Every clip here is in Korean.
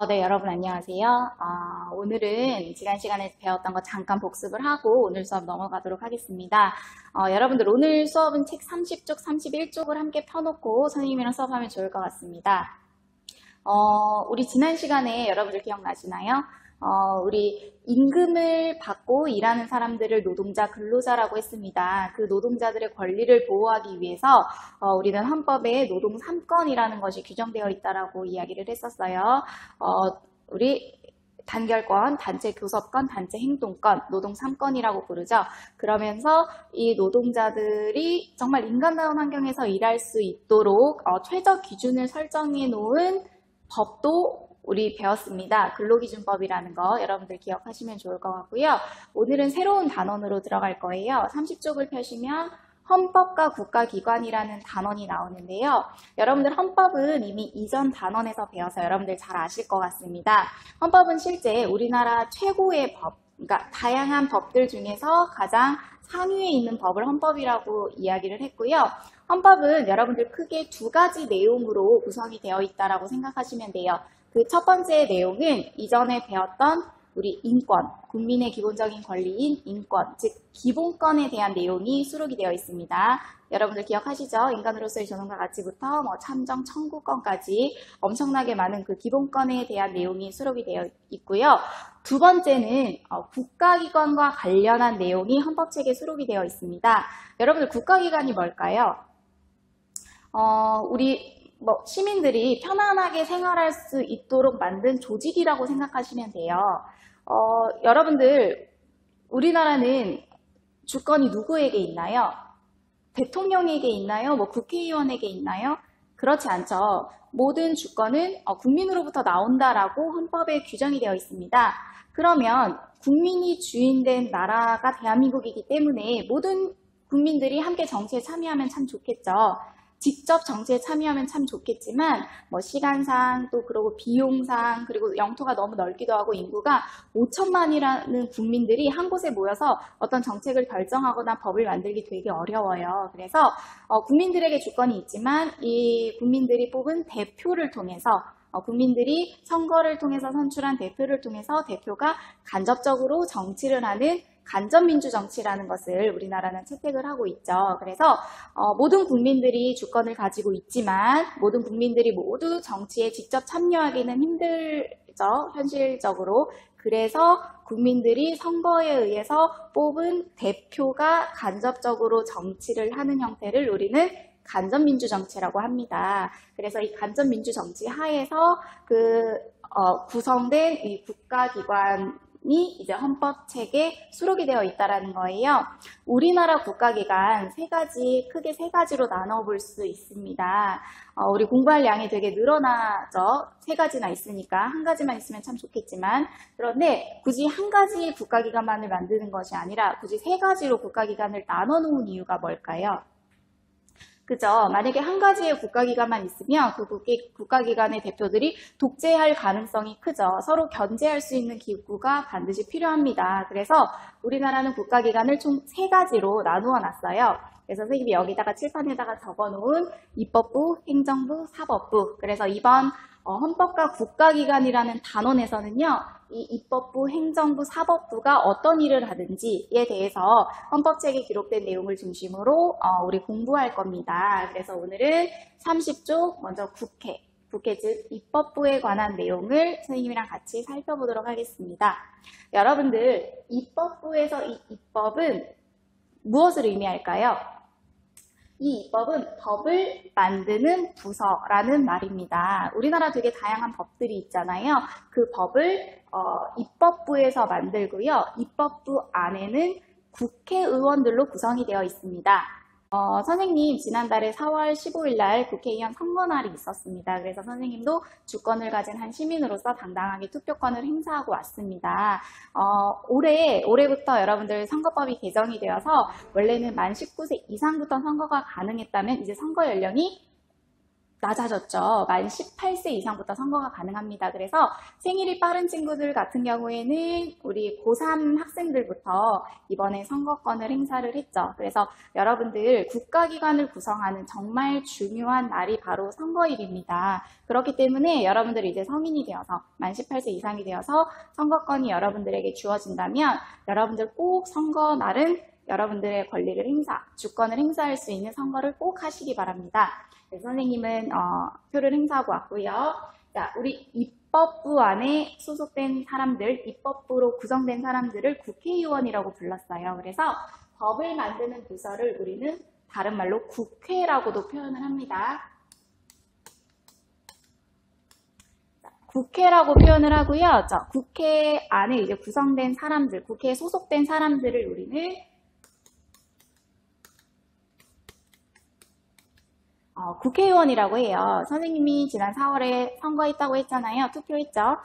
네, 여러분 안녕하세요. 오늘은 지난 시간에 배웠던 거 잠깐 복습을 하고 오늘 수업 넘어가도록 하겠습니다. 여러분들 오늘 수업은 책 30쪽, 31쪽을 함께 펴놓고 선생님이랑 수업하면 좋을 것 같습니다. 우리 지난 시간에 여러분들 기억나시나요? 우리 임금을 받고 일하는 사람들을 노동자, 근로자라고 했습니다. 그 노동자들의 권리를 보호하기 위해서 우리는 헌법에 노동 3권이라는 것이 규정되어 있다라고 이야기를 했었어요. 우리 단결권, 단체 교섭권, 단체 행동권, 노동 3권이라고 부르죠. 그러면서 이 노동자들이 정말 인간다운 환경에서 일할 수 있도록 최저 기준을 설정해 놓은 법도 우리 배웠습니다. 근로기준법이라는 거 여러분들 기억하시면 좋을 것 같고요. 오늘은 새로운 단원으로 들어갈 거예요. 30쪽을 펴시면 헌법과 국가기관이라는 단원이 나오는데요. 여러분들 헌법은 이미 이전 단원에서 배워서 여러분들 잘 아실 것 같습니다. 헌법은 실제 우리나라 최고의 법, 그러니까 다양한 법들 중에서 가장 상위에 있는 법을 헌법이라고 이야기를 했고요. 헌법은 여러분들 크게 두 가지 내용으로 구성이 되어 있다고 생각하시면 돼요. 그 첫 번째 내용은 이전에 배웠던 우리 인권, 국민의 기본적인 권리인 인권, 즉 기본권에 대한 내용이 수록이 되어 있습니다. 여러분들 기억하시죠? 인간으로서의 존엄과 가치부터 참정 청구권까지 엄청나게 많은 그 기본권에 대한 내용이 수록이 되어 있고요. 두 번째는 국가기관과 관련한 내용이 헌법책에 수록이 되어 있습니다. 여러분들 국가기관이 뭘까요? 우리 시민들이 편안하게 생활할 수 있도록 만든 조직이라고 생각하시면 돼요. 여러분들 우리나라는 주권이 누구에게 있나요? 대통령에게 있나요? 국회의원에게 있나요? 그렇지 않죠. 모든 주권은 국민으로부터 나온다라고 헌법에 규정이 되어 있습니다. 그러면 국민이 주인된 나라가 대한민국이기 때문에 모든 국민들이 함께 정치에 참여하면 참 좋겠죠. 직접 정치에 참여하면 참 좋겠지만 시간상 또 그리고 비용상 그리고 영토가 너무 넓기도 하고 인구가 5천만이라는 국민들이 한 곳에 모여서 어떤 정책을 결정하거나 법을 만들기 되게 어려워요. 그래서 국민들에게 주권이 있지만 이 국민들이 뽑은 대표를 통해서 국민들이 선거를 통해서 선출한 대표를 통해서 대표가 간접적으로 정치를 하는 간접민주 정치라는 것을 우리나라는 채택을 하고 있죠. 그래서 모든 국민들이 주권을 가지고 있지만 모든 국민들이 모두 정치에 직접 참여하기는 힘들죠. 현실적으로. 그래서 국민들이 선거에 의해서 뽑은 대표가 간접적으로 정치를 하는 형태를 우리는 간접민주 정치라고 합니다. 그래서 이 간접민주 정치 하에서 구성된 이 국가기관이 이제 헌법책에 수록이 되어 있다는 거예요. 우리나라 국가기관 크게 세 가지로 나눠볼 수 있습니다. 우리 공부할 양이 되게 늘어나죠. 세 가지나 있으니까 한 가지만 있으면 참 좋겠지만 그런데 굳이 한 가지 국가기관만을 만드는 것이 아니라 굳이 세 가지로 국가기관을 나눠 놓은 이유가 뭘까요? 그죠? 만약에 한 가지의 국가기관만 있으면 그 국가기관의 대표들이 독재할 가능성이 크죠. 서로 견제할 수 있는 기구가 반드시 필요합니다. 그래서 우리나라는 국가기관을 총 세 가지로 나누어 놨어요. 그래서 선생님이 여기다가 칠판에다가 적어놓은 입법부, 행정부, 사법부. 그래서 이번 헌법과 국가기관이라는 단원에서는요. 이 입법부, 행정부, 사법부가 어떤 일을 하는지에 대해서 헌법책에 기록된 내용을 중심으로 우리 공부할 겁니다. 그래서 오늘은 30쪽 먼저 국회 즉 입법부에 관한 내용을 선생님이랑 같이 살펴보도록 하겠습니다. 여러분들 입법부에서 이 입법은 무엇을 의미할까요? 이 입법은 법을 만드는 부서라는 말입니다. 우리나라 되게 다양한 법들이 있잖아요. 그 법을 입법부에서 만들고요. 입법부 안에는 국회의원들로 구성이 되어 있습니다. 선생님 지난달에 4월 15일 날 국회의원 선거날이 있었습니다. 그래서 선생님도 주권을 가진 한 시민으로서 당당하게 투표권을 행사하고 왔습니다. 올해부터 여러분들 선거법이 개정이 되어서 원래는 만 19세 이상부터 선거가 가능했다면 이제 선거 연령이 낮아졌죠. 만 18세 이상부터 선거가 가능합니다. 그래서 생일이 빠른 친구들 같은 경우에는 우리 고3 학생들부터 이번에 선거권을 행사를 했죠. 그래서 여러분들 국가기관을 구성하는 정말 중요한 날이 바로 선거일입니다. 그렇기 때문에 여러분들이 이제 성인이 되어서 만 18세 이상이 되어서 선거권이 여러분들에게 주어진다면 여러분들 꼭 선거 날은 여러분들의 권리를 주권을 행사할 수 있는 선거를 꼭 하시기 바랍니다. 네, 선생님은 표를 행사하고 왔고요. 자, 우리 입법부 안에 소속된 사람들, 입법부로 구성된 사람들을 국회의원이라고 불렀어요. 그래서 법을 만드는 부서를 우리는 다른 말로 국회라고도 표현을 합니다. 국회라고 표현을 하고요. 국회 안에 이제 구성된 사람들, 국회에 소속된 사람들을 우리는 국회의원이라고 해요. 선생님이 지난 4월에 선거했다고 했잖아요. 투표했죠.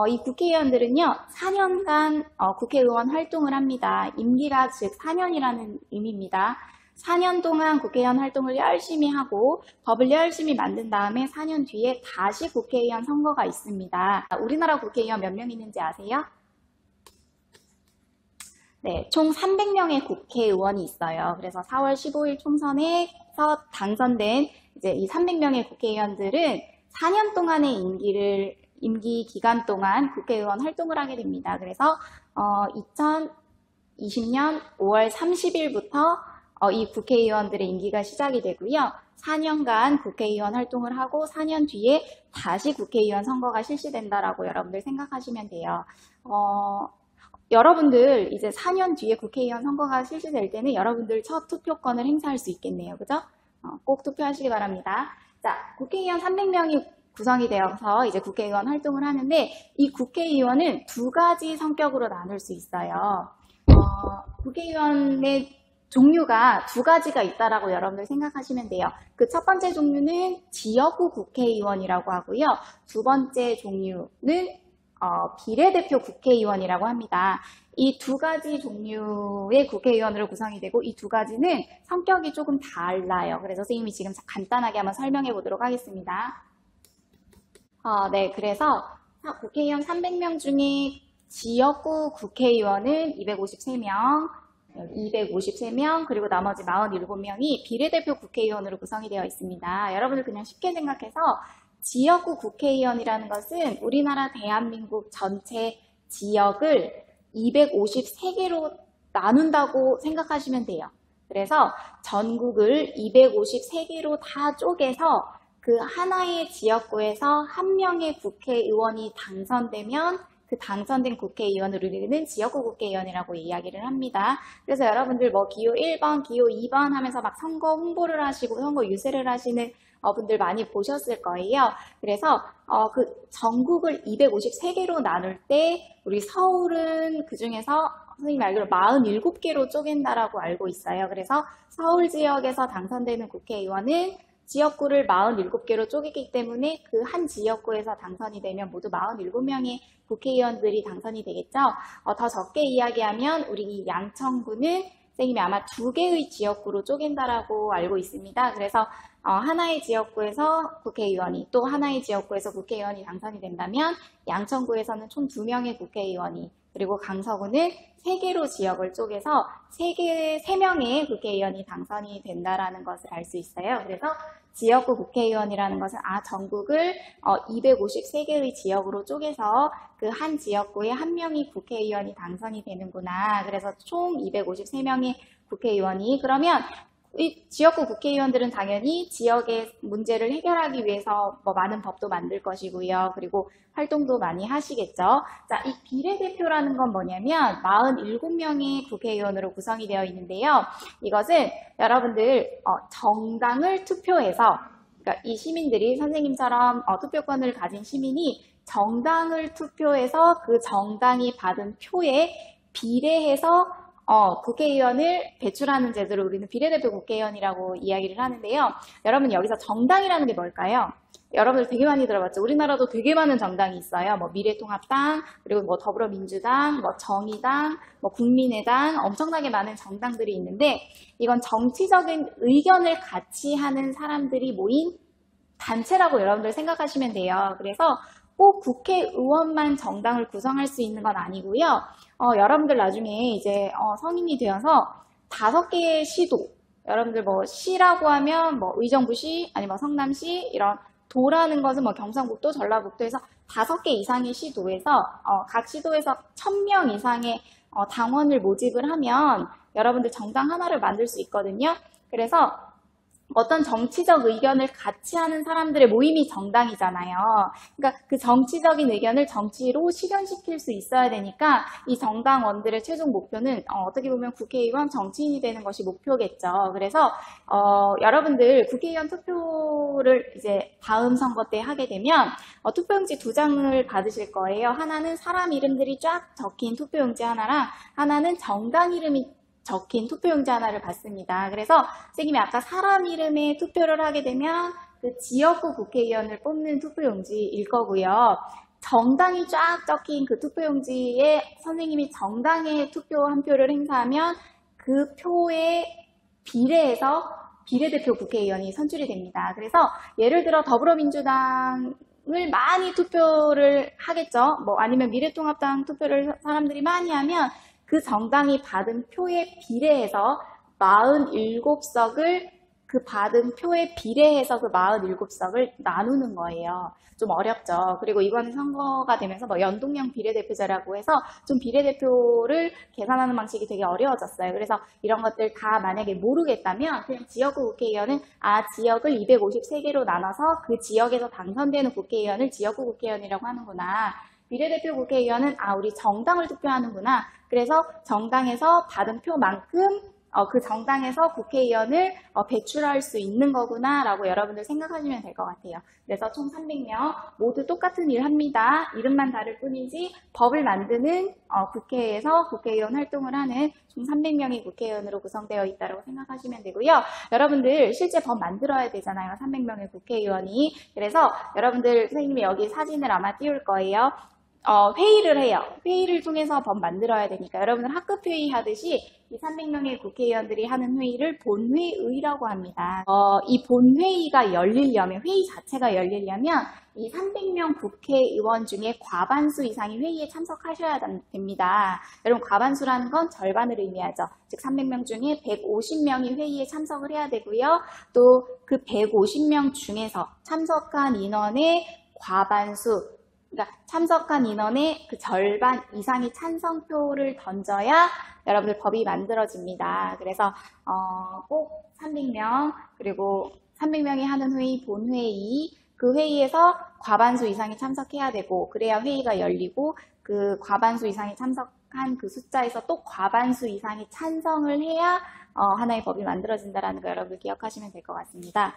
이 국회의원들은요, 4년간 국회의원 활동을 합니다. 임기가 즉 4년이라는 의미입니다. 4년 동안 국회의원 활동을 열심히 하고 법을 열심히 만든 다음에 4년 뒤에 다시 국회의원 선거가 있습니다. 우리나라 국회의원 몇 명 있는지 아세요? 네, 총 300명의 국회의원이 있어요. 그래서 4월 15일 총선에서 당선된 이제 이 300명의 국회의원들은 4년 동안의 임기 기간 동안 국회의원 활동을 하게 됩니다. 그래서 2020년 5월 30일부터 이 국회의원들의 임기가 시작이 되고요. 4년간 국회의원 활동을 하고 4년 뒤에 다시 국회의원 선거가 실시된다라고 여러분들 생각하시면 돼요. 여러분들 이제 4년 뒤에 국회의원 선거가 실시될 때는 여러분들 첫 투표권을 행사할 수 있겠네요. 그죠? 꼭 투표하시기 바랍니다. 자, 국회의원 300명이 구성이 되어서 이제 국회의원 활동을 하는데 이 국회의원은 두 가지 성격으로 나눌 수 있어요. 국회의원의 종류가 두 가지가 있다라고 여러분들 생각하시면 돼요. 그 첫 번째 종류는 지역구 국회의원이라고 하고요. 두 번째 종류는 비례대표 국회의원이라고 합니다. 이 두 가지 종류의 국회의원으로 구성이 되고 이 두 가지는 성격이 조금 달라요. 그래서 선생님이 지금 간단하게 한번 설명해 보도록 하겠습니다. 네, 그래서 국회의원 300명 중에 지역구 국회의원은 253명, 그리고 나머지 47명이 비례대표 국회의원으로 구성이 되어 있습니다. 여러분들 그냥 쉽게 생각해서 지역구 국회의원이라는 것은 우리나라 대한민국 전체 지역을 253개로 나눈다고 생각하시면 돼요. 그래서 전국을 253개로 다 쪼개서 그 하나의 지역구에서 한 명의 국회의원이 당선되면 그 당선된 국회의원을 우리는 지역구 국회의원이라고 이야기를 합니다. 그래서 여러분들 뭐 기호 1번, 기호 2번 하면서 막 선거 홍보를 하시고 선거 유세를 하시는 분들 많이 보셨을 거예요. 그래서 그 전국을 253개로 나눌 때 우리 서울은 그 중에서 선생님이 알기로 47개로 쪼갠다라고 알고 있어요. 그래서 서울 지역에서 당선되는 국회의원은 지역구를 47개로 쪼개기 때문에 그 한 지역구에서 당선이 되면 모두 47명의 국회의원들이 당선이 되겠죠. 더 적게 이야기하면 우리 양천구는 선생님이 아마 2개의 지역구로 쪼갠다라고 알고 있습니다. 그래서 하나의 지역구에서 국회의원이 또 하나의 지역구에서 국회의원이 당선이 된다면 양천구에서는 총 2명의 국회의원이 그리고 강서구는 3개로 지역을 쪼개서 3명의 국회의원이 당선이 된다라는 것을 알 수 있어요. 그래서 지역구 국회의원이라는 것은 전국을 253개의 지역으로 쪼개서 그 한 지역구에 한 명이 국회의원이 당선이 되는구나. 그래서 총 253명의 국회의원이 그러면 이 지역구 국회의원들은 당연히 지역의 문제를 해결하기 위해서 뭐 많은 법도 만들 것이고요. 그리고 활동도 많이 하시겠죠. 자, 이 비례대표라는 건 뭐냐면 47명의 국회의원으로 구성이 되어 있는데요. 이것은 여러분들 정당을 투표해서 그러니까 이 시민들이 선생님처럼 투표권을 가진 시민이 정당을 투표해서 그 정당이 받은 표에 비례해서 국회의원을 배출하는 제도를 우리는 비례대표 국회의원이라고 이야기를 하는데요. 여러분 여기서 정당이라는 게 뭘까요? 여러분들 되게 많이 들어봤죠? 우리나라도 되게 많은 정당이 있어요. 뭐 미래통합당, 그리고 뭐 더불어민주당, 뭐 정의당, 뭐 국민의당, 엄청나게 많은 정당들이 있는데 이건 정치적인 의견을 같이 하는 사람들이 모인 단체라고 여러분들 생각하시면 돼요. 그래서 꼭 국회의원만 정당을 구성할 수 있는 건 아니고요. 여러분들 나중에 이제 성인이 되어서 5개의 시도, 여러분들 뭐 시라고 하면 뭐 의정부시, 아니면 성남시, 이런 도라는 것은 뭐 경상북도, 전라북도에서 5개 이상의 시도에서 각 시도에서 1000명 이상의 당원을 모집을 하면 여러분들 정당 하나를 만들 수 있거든요. 그래서 어떤 정치적 의견을 같이 하는 사람들의 모임이 정당이잖아요. 그러니까 그 정치적인 의견을 정치로 실현시킬 수 있어야 되니까 이 정당원들의 최종 목표는 어떻게 보면 국회의원, 정치인이 되는 것이 목표겠죠. 그래서 여러분들 국회의원 투표를 이제 다음 선거 때 하게 되면 투표용지 2장을 받으실 거예요. 하나는 사람 이름들이 쫙 적힌 투표용지 하나랑, 하나는 정당 이름이 적힌 투표용지 하나를 받습니다. 그래서 선생님이 아까 사람 이름에 투표를 하게 되면 그 지역구 국회의원을 뽑는 투표용지일 거고요. 정당이 쫙 적힌 그 투표용지에 선생님이 정당의 투표 한 표를 행사하면 그 표에 비례해서 비례대표 국회의원이 선출이 됩니다. 그래서 예를 들어 더불어민주당을 많이 투표를 하겠죠. 뭐 아니면 미래통합당 투표를 사람들이 많이 하면 그 정당이 받은 표에 비례해서 47석을 그 받은 표에 비례해서 그 47석을 나누는 거예요. 좀 어렵죠. 그리고 이번에 선거가 되면서 뭐 연동형 비례대표제라고 해서 좀 비례대표를 계산하는 방식이 되게 어려워졌어요. 그래서 이런 것들 다 만약에 모르겠다면 그냥 지역구 국회의원은 지역을 253개로 나눠서 그 지역에서 당선되는 국회의원을 지역구 국회의원이라고 하는구나. 비례대표 국회의원은 우리 정당을 투표하는구나. 그래서 정당에서 받은 표만큼 그 정당에서 국회의원을 배출할 수 있는 거구나 라고 여러분들 생각하시면 될 것 같아요. 그래서 총 300명 모두 똑같은 일 합니다. 이름만 다를 뿐이지 법을 만드는 국회에서 국회의원 활동을 하는 총 300명의 국회의원으로 구성되어 있다고 생각하시면 되고요. 여러분들 실제 법 만들어야 되잖아요. 300명의 국회의원이. 그래서 여러분들 선생님이 여기 사진을 아마 띄울 거예요. 회의를 해요. 회의를 통해서 법 만들어야 되니까 여러분들 학급회의 하듯이 이 300명의 국회의원들이 하는 회의를 본회의라고 합니다. 이 본회의가 열리려면, 회의 자체가 열리려면 이 300명 국회의원 중에 과반수 이상이 회의에 참석하셔야 됩니다. 여러분 과반수라는 건 절반을 의미하죠. 즉 300명 중에 150명이 회의에 참석을 해야 되고요. 또 그 150명 중에서 참석한 인원의 과반수, 그러니까 참석한 인원의 그 절반 이상이 찬성표를 던져야 여러분들 법이 만들어집니다. 그래서 꼭 300명, 그리고 300명이 하는 회의, 본회의, 그 회의에서 과반수 이상이 참석해야 되고, 그래야 회의가 열리고 그 과반수 이상이 참석한 그 숫자에서 또 과반수 이상이 찬성을 해야 하나의 법이 만들어진다는 거 여러분들 기억하시면 될 것 같습니다.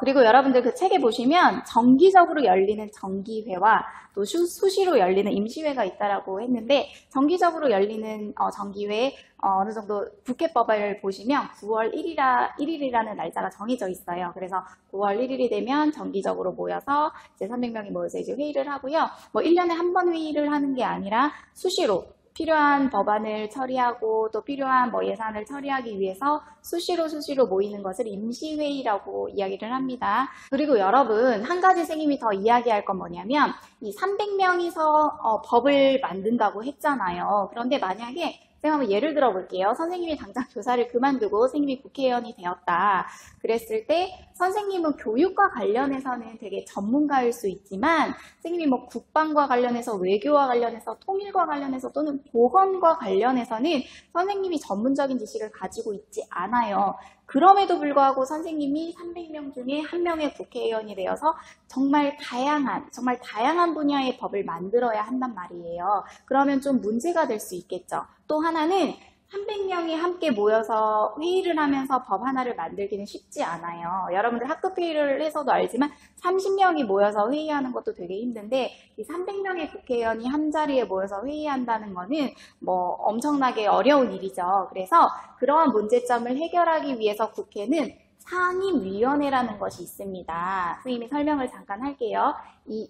그리고 여러분들 그 책에 보시면 정기적으로 열리는 정기회와 또 수시로 열리는 임시회가 있다라고 했는데, 정기적으로 열리는 정기회 어느 정도 국회법을 보시면 9월 1일이라는 날짜가 정해져 있어요. 그래서 9월 1일이 되면 정기적으로 모여서 이제 300명이 모여서 이제 회의를 하고요. 뭐 1년에 한 번 회의를 하는 게 아니라 수시로 필요한 법안을 처리하고 또 필요한 뭐 예산을 처리하기 위해서 수시로 모이는 것을 임시회의라고 이야기를 합니다. 그리고 여러분 한 가지 선생님이 더 이야기할 건 뭐냐면, 이 300명이서 법을 만든다고 했잖아요. 그런데 만약에 제가 한번 예를 들어 볼게요. 선생님이 당장 교사를 그만두고 선생님이 국회의원이 되었다. 그랬을 때 선생님은 교육과 관련해서는 되게 전문가일 수 있지만, 선생님이 뭐 국방과 관련해서, 외교와 관련해서, 통일과 관련해서 또는 보건과 관련해서는 선생님이 전문적인 지식을 가지고 있지 않아요. 그럼에도 불구하고 선생님이 300명 중에 한 명의 국회의원이 되어서 정말 다양한 분야의 법을 만들어야 한단 말이에요. 그러면 좀 문제가 될 수 있겠죠. 또 하나는 300명이 함께 모여서 회의를 하면서 법 하나를 만들기는 쉽지 않아요. 여러분들 학급회의를 해서도 알지만 30명이 모여서 회의하는 것도 되게 힘든데, 이 300명의 국회의원이 한 자리에 모여서 회의한다는 거는 뭐 엄청나게 어려운 일이죠. 그래서 그러한 문제점을 해결하기 위해서 국회는 상임위원회라는 것이 있습니다. 선생님이 설명을 잠깐 할게요.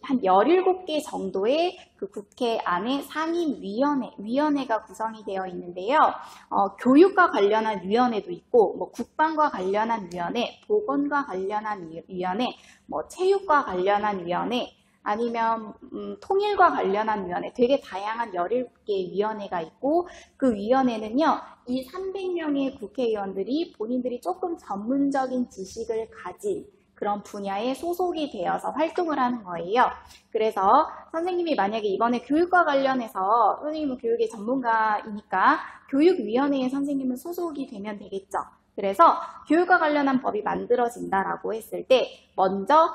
한 17개 정도의 그 국회 안에 위원회가 구성이 되어 있는데요. 교육과 관련한 위원회도 있고, 뭐 국방과 관련한 위원회, 보건과 관련한 위원회, 뭐 체육과 관련한 위원회, 아니면 통일과 관련한 위원회, 되게 다양한 17개의 위원회가 있고, 그 위원회는요, 이 300명의 국회의원들이 본인들이 조금 전문적인 지식을 가진 그런 분야에 소속이 되어서 활동을 하는 거예요. 그래서 선생님이 만약에 이번에 교육과 관련해서 선생님은 교육의 전문가이니까 교육위원회에 선생님은 소속이 되면 되겠죠. 그래서 교육과 관련한 법이 만들어진다라고 했을 때 먼저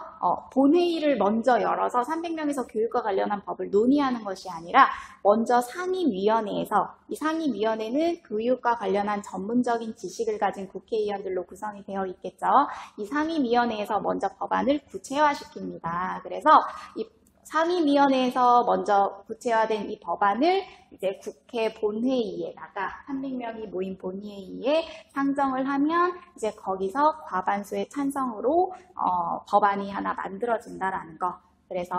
본회의를 먼저 열어서 300명에서 교육과 관련한 법을 논의하는 것이 아니라 먼저 상임위원회에서, 이 상임위원회는 교육과 관련한 전문적인 지식을 가진 국회의원들로 구성이 되어 있겠죠. 이 상임위원회에서 먼저 법안을 구체화시킵니다. 그래서 이 상임위원회에서 먼저 구체화된 이 법안을 이제 국회 본회의에다가 300명이 모인 본회의에 상정을 하면 이제 거기서 과반수의 찬성으로 법안이 하나 만들어진다라는 거. 그래서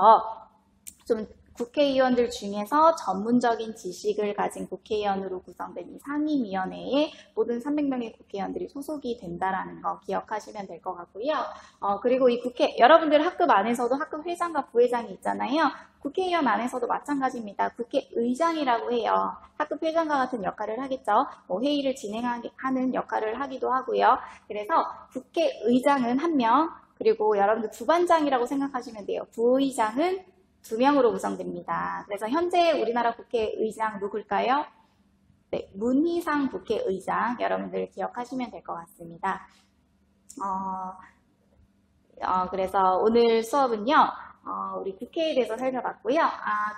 좀 국회의원들 중에서 전문적인 지식을 가진 국회의원으로 구성된 이 상임위원회에 모든 300명의 국회의원들이 소속이 된다라는 거 기억하시면 될 것 같고요. 그리고 이 여러분들 학급 안에서도 학급 회장과 부회장이 있잖아요. 국회의원 안에서도 마찬가지입니다. 국회의장이라고 해요. 학급 회장과 같은 역할을 하겠죠. 뭐 회의를 진행하는 역할을 하기도 하고요. 그래서 국회의장은 1명, 그리고 여러분들 부반장이라고 생각하시면 돼요. 부의장은 2명으로 구성됩니다. 그래서 현재 우리나라 국회의장 누굴까요? 네, 문희상 국회의장 여러분들 기억하시면 될 것 같습니다. 그래서 오늘 수업은요. 우리 국회에 대해서 살펴봤고요.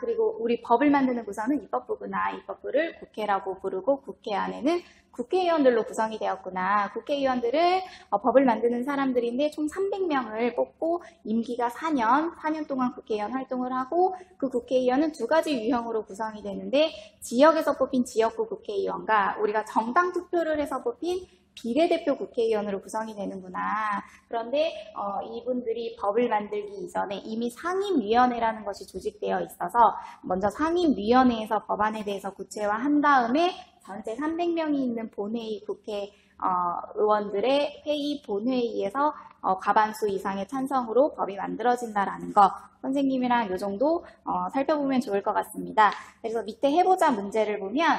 그리고 우리 법을 만드는 부서는 입법부구나. 입법부를 국회라고 부르고 국회 안에는 국회의원들로 구성이 되었구나. 국회의원들은 법을 만드는 사람들인데 총 300명을 뽑고 임기가 4년 동안 국회의원 활동을 하고 그 국회의원은 2가지 유형으로 구성이 되는데 지역에서 뽑힌 지역구 국회의원과 우리가 정당 투표를 해서 뽑힌 비례대표 국회의원으로 구성이 되는구나. 그런데 이분들이 법을 만들기 이전에 이미 상임위원회라는 것이 조직되어 있어서 먼저 상임위원회에서 법안에 대해서 구체화한 다음에 전체 300명이 있는 본회의 의원들의 회의 본회의에서 과반수 이상의 찬성으로 법이 만들어진다라는 거 선생님이랑 요 정도 살펴보면 좋을 것 같습니다. 그래서 밑에 해보자 문제를 보면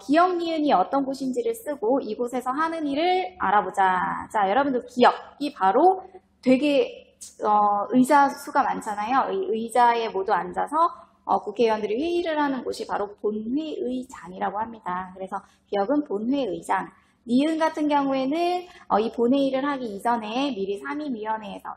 기역, 니은이 어떤 곳인지를 쓰고 이곳에서 하는 일을 알아보자. 자, 여러분들 기역이 바로 되게 의자 수가 많잖아요. 이 의자에 모두 앉아서 국회의원들이 회의를 하는 곳이 바로 본회의장이라고 합니다. 그래서 기역은 본회의장. 니은 같은 경우에는 이 본회의를 하기 이전에 미리 상임위원회에서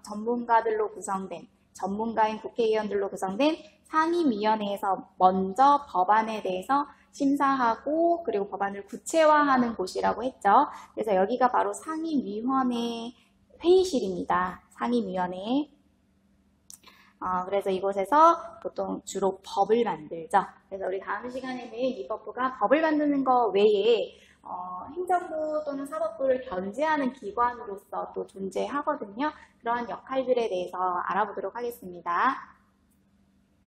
전문가인 국회의원들로 구성된 상임위원회에서 먼저 법안에 대해서 심사하고 그리고 법안을 구체화하는 곳이라고 했죠. 그래서 여기가 바로 상임위원회 회의실입니다. 상임위원회. 그래서 이곳에서 보통 주로 법을 만들죠. 그래서 우리 다음 시간에는 입법부가 법을 만드는 거 외에 행정부 또는 사법부를 견제하는 기관으로서 또 존재하거든요. 그러한 역할들에 대해서 알아보도록 하겠습니다.